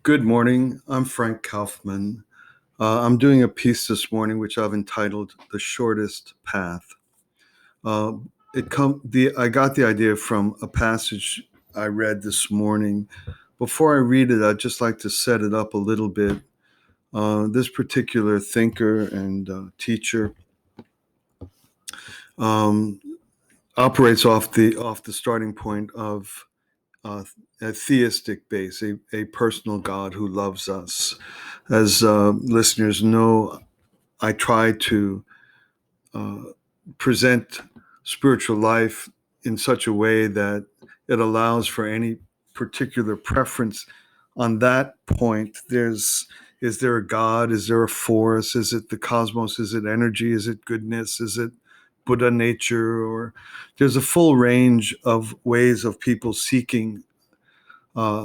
Good morning. I'm Frank Kaufmann. I'm doing a piece this morning which I've entitled "The Shortest Path." Uh, I got the idea from a passage I read this morning. Before I read it, I'd just like to set it up a little bit. This particular thinker and teacher um, operates off the starting point of uh, a theistic base, a personal God who loves us. As listeners know, I try to uh, present spiritual life in such a way that it allows for any particular preference on that point. Is there a God? Is there a force? Is it the cosmos? Is it energy? Is it goodness? Is it Buddha nature? Or there's a full range of ways of people seeking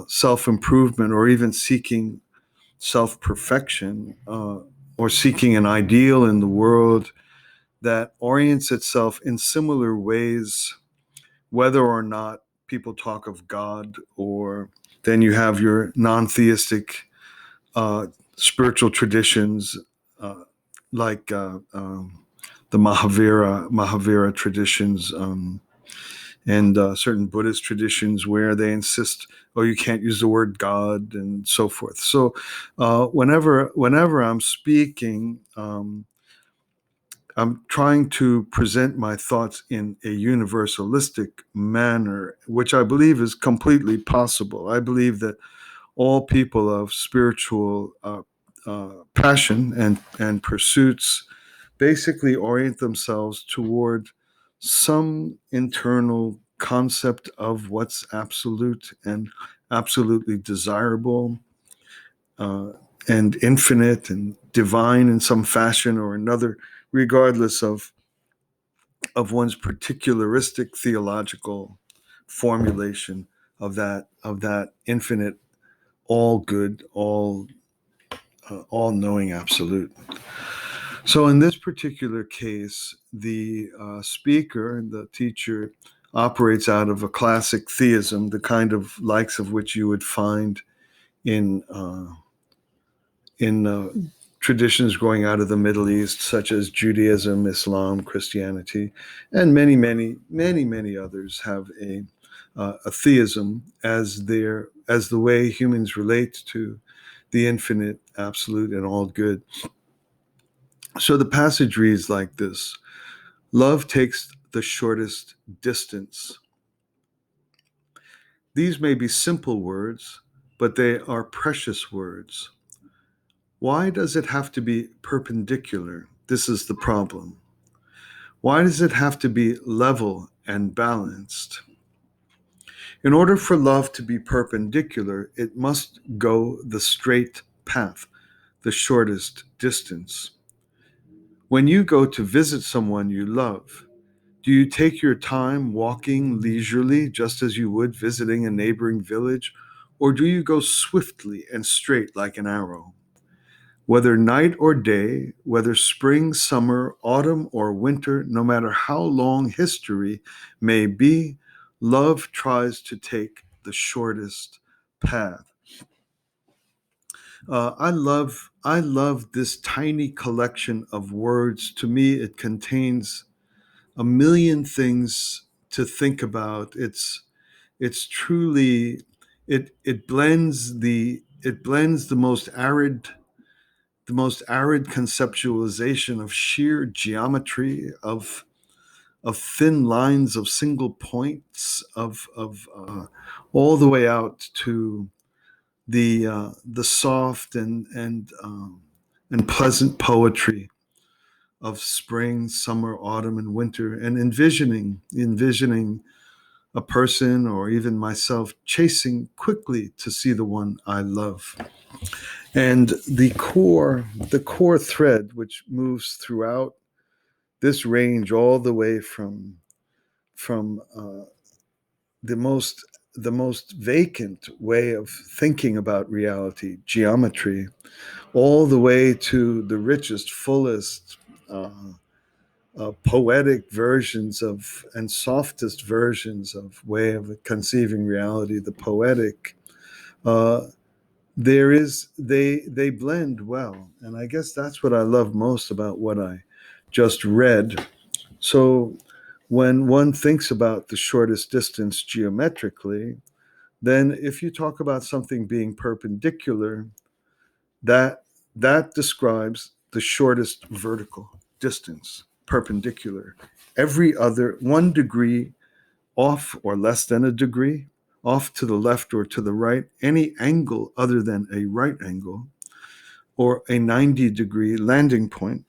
self-improvement, or even seeking self-perfection, or seeking an ideal in the world that orients itself in similar ways, whether or not people talk of God. Or then you have your non-theistic uh, spiritual traditions, uh, like the Mahavira traditions, and certain Buddhist traditions where they insist, oh, you can't use the word God, and so forth. So whenever I'm speaking, I'm trying to present my thoughts in a universalistic manner, which I believe is completely possible. I believe that all people of spiritual passion and pursuits basically orient themselves toward some internal concept of what's absolute and absolutely desirable, uh, and infinite and divine in some fashion or another, regardless of one's particularistic theological formulation of that infinite, all good, all knowing absolute. So in this particular case, the speaker, the teacher, operates out of a classic theism, the kind of likes of which you would find in traditions growing out of the Middle East, such as Judaism, Islam, Christianity, and many others have a theism as the way humans relate to the infinite, absolute, and all good. So the passage reads like this: Love takes the shortest distance. These may be simple words, but they are precious words. Why does it have to be perpendicular? This is the problem. Why does it have to be level and balanced? In order for love to be perpendicular, it must go the straight path, the shortest distance. When you go to visit someone you love, do you take your time walking leisurely, just as you would visiting a neighboring village, or do you go swiftly and straight like an arrow? Whether night or day, whether spring, summer, autumn, or winter, no matter how long history may be, love tries to take the shortest path. I love this tiny collection of words. To me, it contains a million things to think about. It's truly, it blends the most arid conceptualization of sheer geometry, of thin lines, of single points, of all the way out to the soft and pleasant poetry of spring, summer, autumn, and winter, and envisioning a person, or even myself, chasing quickly to see the one I love. And the core thread which moves throughout this range, all the way from the most vacant way of thinking about reality, geometry, all the way to the richest, fullest, uh, poetic versions of, and softest versions of way of conceiving reality, the poetic. Uh, they blend well, and I guess that's what I love most about what I just read. So when one thinks about the shortest distance geometrically, then if you talk about something being perpendicular, that that describes the shortest vertical distance, perpendicular. Every other 1 degree off or less than a degree, off to the left or to the right, any angle other than a right angle or a 90-degree landing point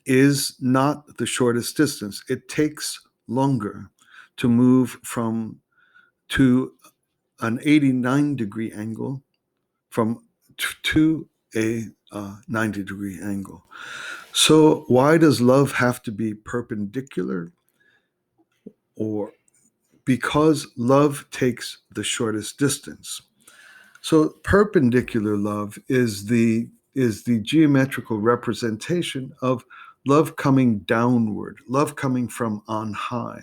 is not the shortest distance. It takes longer to move from to an 89-degree angle from to a 90-degree angle. So why does love have to be perpendicular? Or because love takes the shortest distance. So perpendicular love is the geometrical representation of love coming downward, love coming from on high.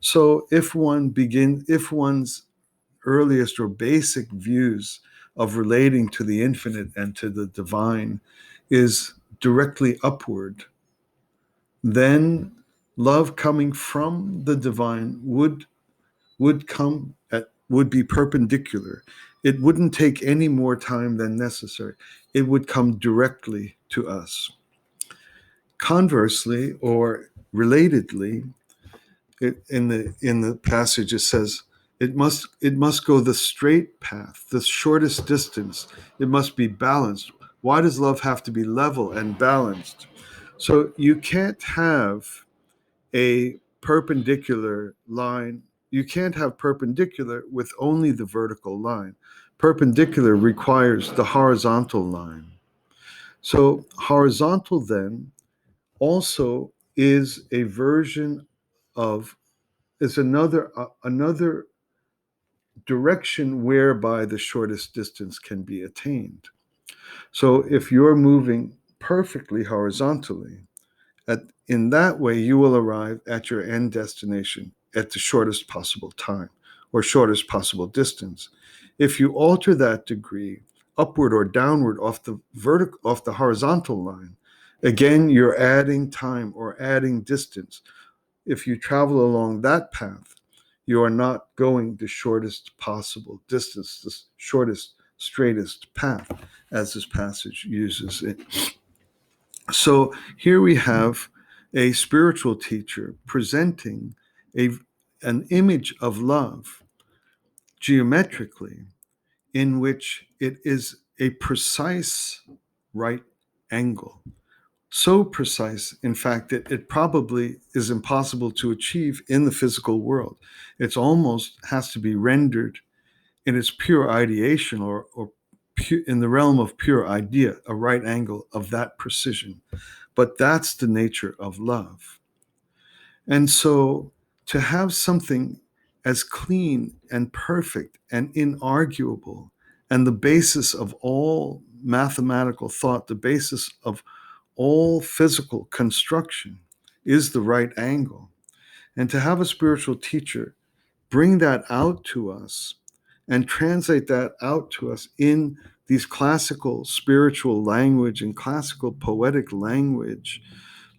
So if one's earliest or basic views of relating to the infinite and to the divine is directly upward, then love coming from the divine would be perpendicular. It wouldn't take any more time than necessary. It would come directly to us. Conversely, or relatedly, in the passage it says it must go the straight path, the shortest distance. It must be balanced. Why does love have to be level and balanced? So you can't have a perpendicular line. You can't have perpendicular with only the vertical line. Perpendicular requires the horizontal line. So horizontal then also is a version of is another direction whereby the shortest distance can be attained. So if you're moving perfectly horizontally, in that way, you will arrive at your end destination at the shortest possible time or shortest possible distance. If you alter that degree upward or downward off the horizontal line, again, you're adding time or adding distance. If you travel along that path, you are not going the shortest possible distance, the shortest, straightest path, as this passage uses it. So here we have a spiritual teacher presenting a, an image of love geometrically in which it is a precise right angle. So precise, in fact, that it probably is impossible to achieve in the physical world. It's almost has to be rendered in its pure ideation or in the realm of pure idea, a right angle of that precision. But that's the nature of love. And so to have something as clean and perfect and inarguable and the basis of all mathematical thought, the basis of all physical construction is the right angle. And to have a spiritual teacher bring that out to us and translate that out to us in these classical spiritual language and classical poetic language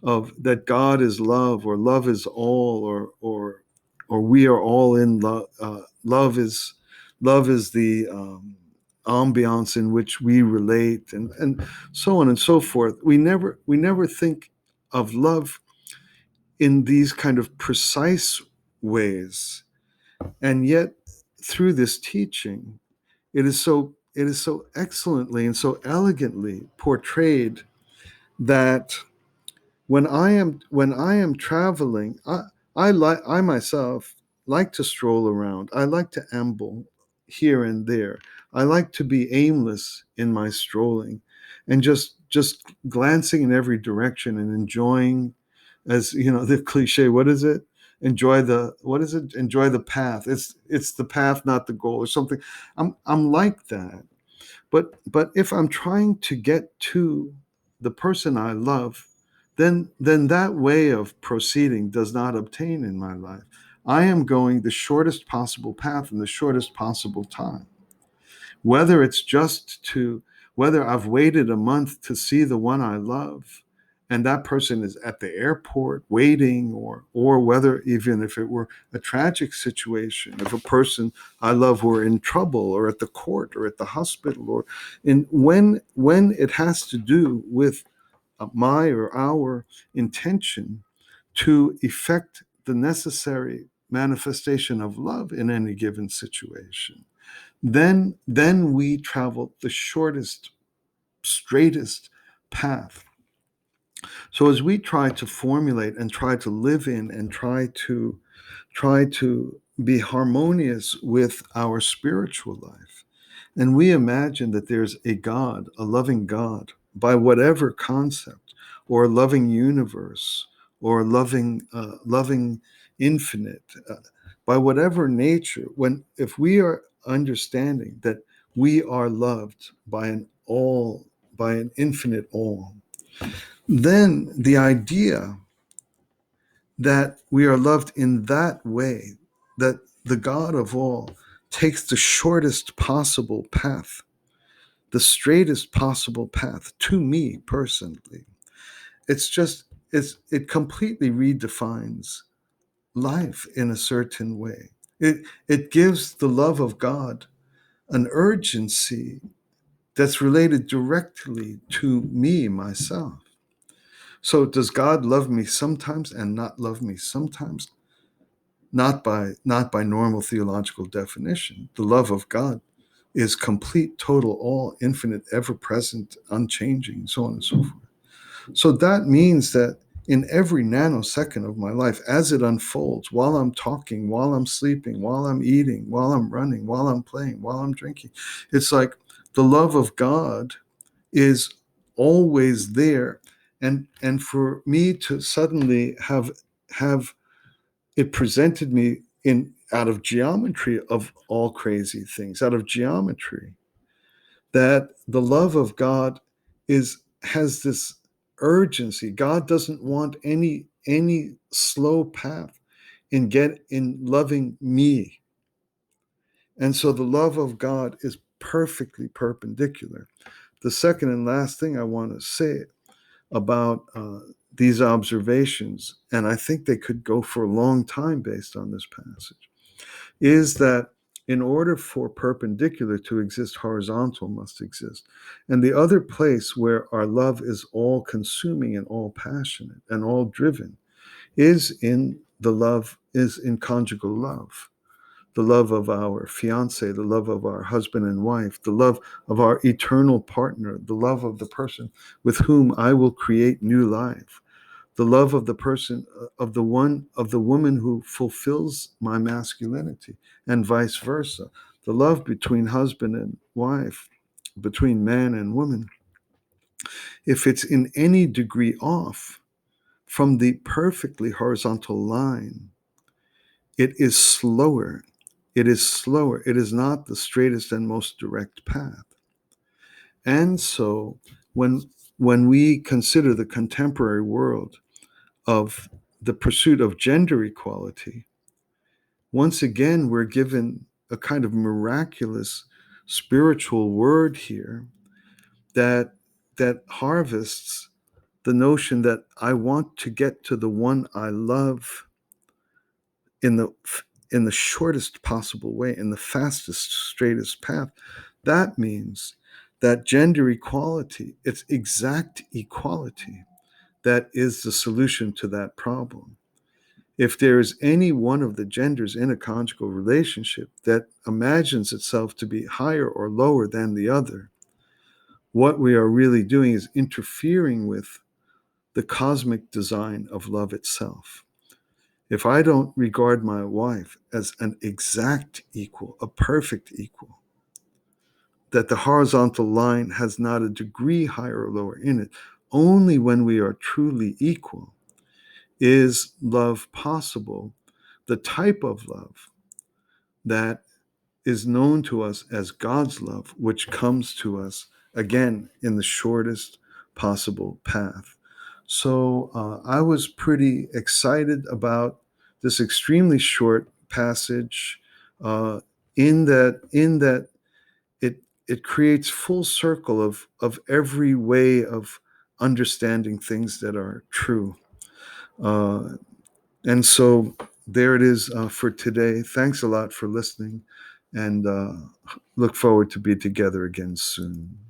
of that God is love, or love is all, or we are all in love. Love is the ambiance in which we relate, and so on and so forth. We never think of love in these kind of precise ways, and yet through this teaching, it is so excellently and so elegantly portrayed that when I am traveling, I myself like to stroll around. I like to amble here and there. I like to be aimless in my strolling and just glancing in every direction and enjoying, as you know, the cliche, what is it? Enjoy the what is it? Enjoy the path. It's the path, not the goal, or something. I'm like that. But if I'm trying to get to the person I love, then that way of proceeding does not obtain in my life. I am going the shortest possible path in the shortest possible time, whether it's just to, whether I've waited a month to see the one I love, and that person is at the airport waiting, or whether even if it were a tragic situation, if a person I love were in trouble, or at the court, or at the hospital, or in when it has to do with my or our intention to effect the necessary manifestation of love in any given situation, then we travel the shortest, straightest path. So as we try to formulate and try to live in and try to be harmonious with our spiritual life, and we imagine that there's a God, a loving God, by whatever concept, or a loving universe, or a loving infinite, by whatever nature. If we are understanding that we are loved by an infinite all, then the idea that we are loved in that way, that the God of all takes the shortest possible path, the straightest possible path to me personally. It completely redefines life in a certain way. It gives the love of God an urgency that's related directly to me, myself. So does God love me sometimes and not love me sometimes? Not by normal theological definition. The love of God is complete, total, all, infinite, ever present, unchanging, so on and so forth. So that means that in every nanosecond of my life, as it unfolds, while I'm talking, while I'm sleeping, while I'm eating, while I'm running, while I'm playing, while I'm drinking, it's like the love of God is always there. And for me to suddenly have it presented me in out of geometry, of all crazy things, out of geometry, that the love of God has this urgency. God doesn't want any slow path in loving me. And so the love of God is perfectly perpendicular. The second and last thing I want to say about these observations, and I think they could go for a long time based on this passage, is that in order for perpendicular to exist, horizontal must exist. And the other place where our love is all consuming and all passionate and all driven is in conjugal love. The love of our fiance, the love of our husband and wife, the love of our eternal partner, the love of the person with whom I will create new life, the love of the person, of the woman who fulfills my masculinity, and vice versa, the love between husband and wife, between man and woman. If it's in any degree off from the perfectly horizontal line, it is slower. It is slower. It is not the straightest and most direct path. And so when we consider the contemporary world of the pursuit of gender equality, once again, we're given a kind of miraculous spiritual word here that harvests the notion that I want to get to the one I love in the shortest possible way, in the fastest, straightest path. That means that gender equality, it's exact equality, that is the solution to that problem. If there is any one of the genders in a conjugal relationship that imagines itself to be higher or lower than the other, what we are really doing is interfering with the cosmic design of love itself. If I don't regard my wife as an exact equal, a perfect equal, that the horizontal line has not a degree higher or lower in it, only when we are truly equal is love possible, the type of love that is known to us as God's love, which comes to us again in the shortest possible path. So I was pretty excited about this extremely short passage, in that it it creates full circle of every way of understanding things that are true. And so there it is for today. Thanks a lot for listening, and look forward to be together again soon.